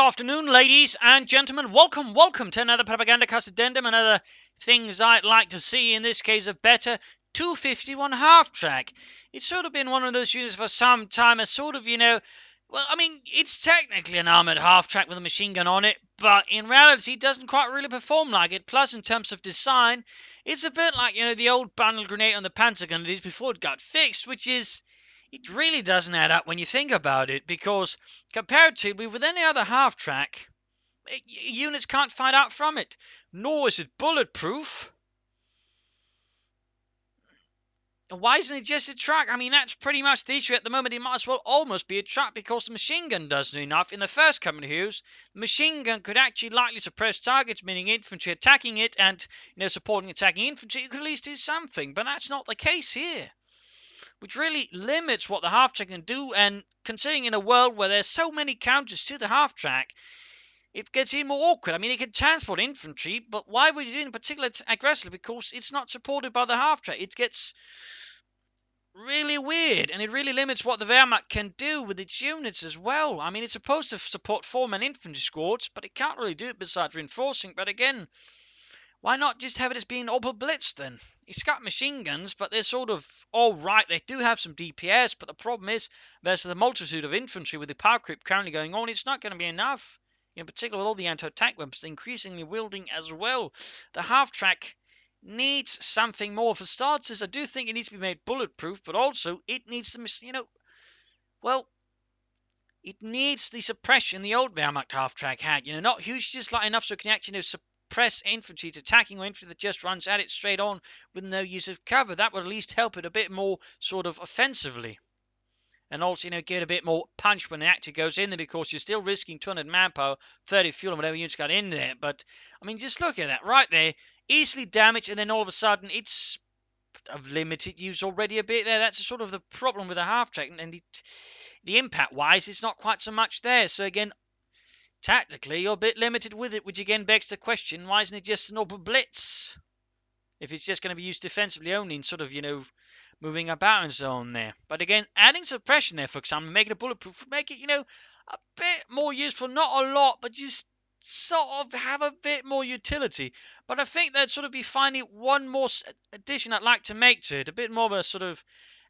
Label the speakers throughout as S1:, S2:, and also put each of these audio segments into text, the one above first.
S1: afternoon, ladies and gentlemen. Welcome to another Propagandacast Addendum, another things I'd like to see, in this case a better 251 Halftrack. It's sort of been one of those units for some time, as sort of, well, I mean, it's technically an armoured half-track with a machine gun on it, but in reality it doesn't quite really perform like it. Plus, in terms of design, it's a bit like, the old bundle grenade on the Pentagon it is before it got fixed, which is... It really doesn't add up when you think about it, because comparatively with any other half-track, units can't find out from it. Nor is it bulletproof. Why isn't it just a truck? I mean, that's pretty much the issue at the moment. It might as well almost be a truck, because the machine gun doesn't do enough. In the first couple of years, the machine gun could actually lightly suppress targets, meaning infantry attacking it and, supporting attacking infantry. It could at least do something, but that's not the case here, which really limits what the half-track can do. And considering in a world where there's so many counters to the half-track, it gets even more awkward. I mean, it can transport infantry, but why would you do it in particular aggressively? Because it's not supported by the half-track. It gets really weird, and it really limits what the Wehrmacht can do with its units as well. I mean, it's supposed to support four-man infantry squads, but it can't really do it besides reinforcing. But again, why not just have it as being Opel Blitz then? It's got machine guns, but they're sort of all right. They do have some DPS, but the problem is there's the multitude of infantry with the power creep currently going on. It's not going to be enough. In particular, with all the anti-tank weapons increasingly wielding as well. The half-track needs something more. For starters, I do think it needs to be made bulletproof, but also it needs the, it needs the suppression the old Wehrmacht half-track had. Not huge, just like enough so it can actually, suppress infantry to attacking or infantry that just runs at it straight on with no use of cover. That would at least help it a bit more sort of offensively. And also, get a bit more punch when it actually goes in there, because you're still risking 200 manpower, 30 fuel, and whatever units got in there. But, I mean, just look at that right there. Easily damaged, and then all of a sudden it's of limited use already a bit there. That's sort of the problem with the half-track. And the impact-wise, it's not quite so much there. So, again, tactically, you're a bit limited with it, which again begs the question, why isn't it just an Opel Blitz? If it's just going to be used defensively only in sort of, moving about and so on there. But again, adding suppression there, for example, making it bulletproof, make it, a bit more useful. Not a lot, but just sort of have a bit more utility. But I think that'd sort of be finding one more addition I'd like to make to it. A bit more of a sort of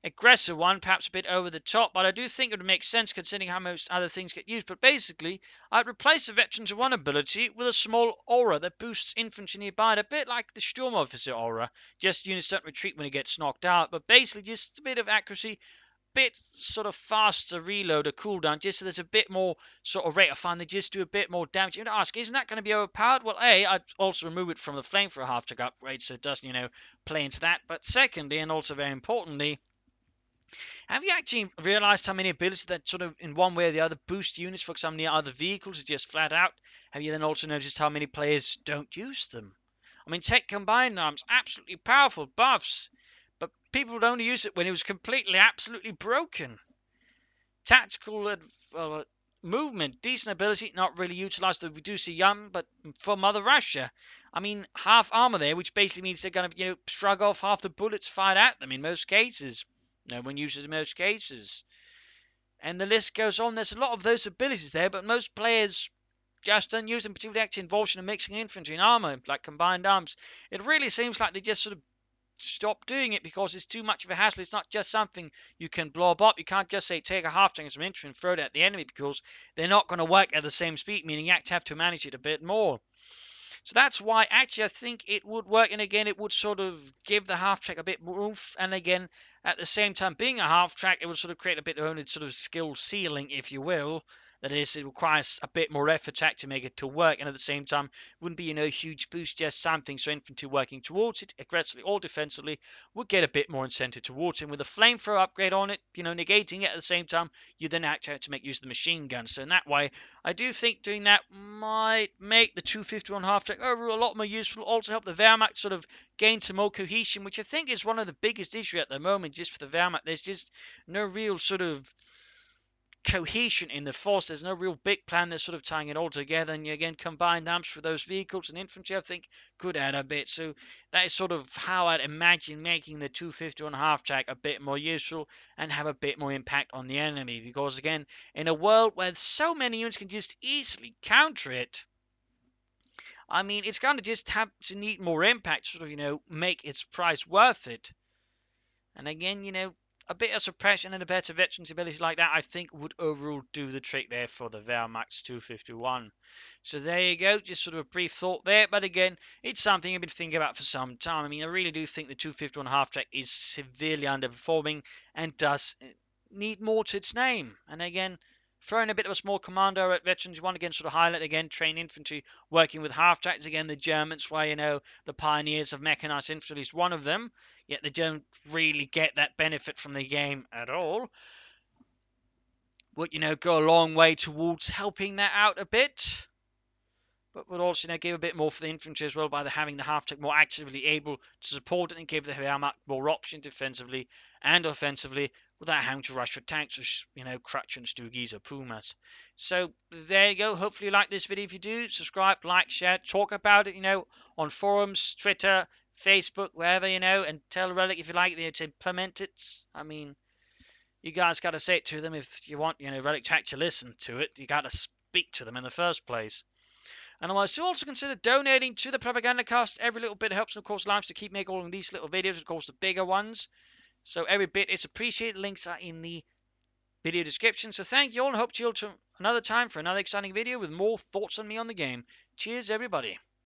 S1: aggressive one, perhaps a bit over the top, but I do think it would make sense considering how most other things get used. But basically, I'd replace the Veterans of One ability with a small aura that boosts infantry nearby, a bit like the Sturm Officer aura. Just units don't retreat when it gets knocked out, but basically just a bit of accuracy, bit sort of faster reload or cooldown, just so there's a bit more sort of rate of fire. They just do a bit more damage. You'd ask, isn't that going to be overpowered? Well, A, I'd also remove it from the flamethrower half-track upgrade, so it doesn't, play into that. But secondly, and also very importantly, have you actually realized how many abilities that sort of in one way or the other boost units, for example, near other vehicles, is just flat out? Have you then also noticed how many players don't use them? I mean, Tech Combined Arms, absolutely powerful buffs, but people would only use it when it was completely, absolutely broken. Tactical movement, decent ability, not really utilized, though we do see young, but for Mother Russia. I mean, half armor there, which basically means they're going to, shrug off half the bullets fired at them in most cases. No one uses it in most cases. And the list goes on. There's a lot of those abilities there, but most players just don't use them, particularly actually involved in mixing infantry and armor, like combined arms. It really seems like they just sort of stop doing it because it's too much of a hassle. It's not just something you can blow up. You can't just say take a half-tank and some infantry and throw it at the enemy, because they're not going to work at the same speed, meaning you have to manage it a bit more. So that's why actually I think it would work, and again it would sort of give the half-track a bit more oomph, and again at the same time being a half-track, it would sort of create a bit of own sort of skill ceiling, if you will. That is, it requires a bit more effort to make it to work, and at the same time, wouldn't be, a huge boost, just something. So infantry working towards it, aggressively or defensively, would get a bit more incentive towards it. With a flamethrower upgrade on it, negating it at the same time, you then have to make use of the machine gun. So in that way, I do think doing that might make the 251 half-track overall a lot more useful. Also help the Wehrmacht sort of gain some more cohesion, which I think is one of the biggest issues at the moment, just for the Wehrmacht. There's just no real sort of cohesion in the force. There's no real big plan that's sort of tying it all together. And again, combined arms for those vehicles and infantry, I think, could add a bit. So that is sort of how I'd imagine making the 251 half-track a bit more useful and have a bit more impact on the enemy. Because again, in a world where so many units can just easily counter it, I mean, it's going to just have to need more impact, sort of, make its price worth it. And again, a bit of suppression and a better veterans ability like that, I think, would overall do the trick there for the Wehrmacht 251. So there you go, just sort of a brief thought there. But again, it's something I've been thinking about for some time. I mean, I really do think the 251 half-track is severely underperforming and does need more to its name. And again, throwing a bit of a small commando at veterans, you want again sort of highlight again train infantry working with half-tracks. Again, the Germans, where the pioneers of mechanized infantry, at least one of them, yet they don't really get that benefit from the game at all, would go a long way towards helping that out a bit. But would also give a bit more for the infantry as well by having the half-track more actively able to support it and give the Wehrmacht more option defensively and offensively without having to rush for tanks or Crutch and Stugis or Pumas. So there you go. Hopefully you like this video. If you do, subscribe, like, share, talk about it, on forums, Twitter, Facebook, wherever, and tell Relic if you like it, to implement it. I mean, you guys got to say it to them if you want, Relic to actually listen to it. You got to speak to them in the first place. And otherwise, do also consider donating to the Propagandacast. Every little bit helps, of course, lives to keep making all of these little videos, of course, the bigger ones. So every bit is appreciated. Links are in the video description. So thank you all, and hope to see you all another time for another exciting video with more thoughts on me on the game. Cheers, everybody.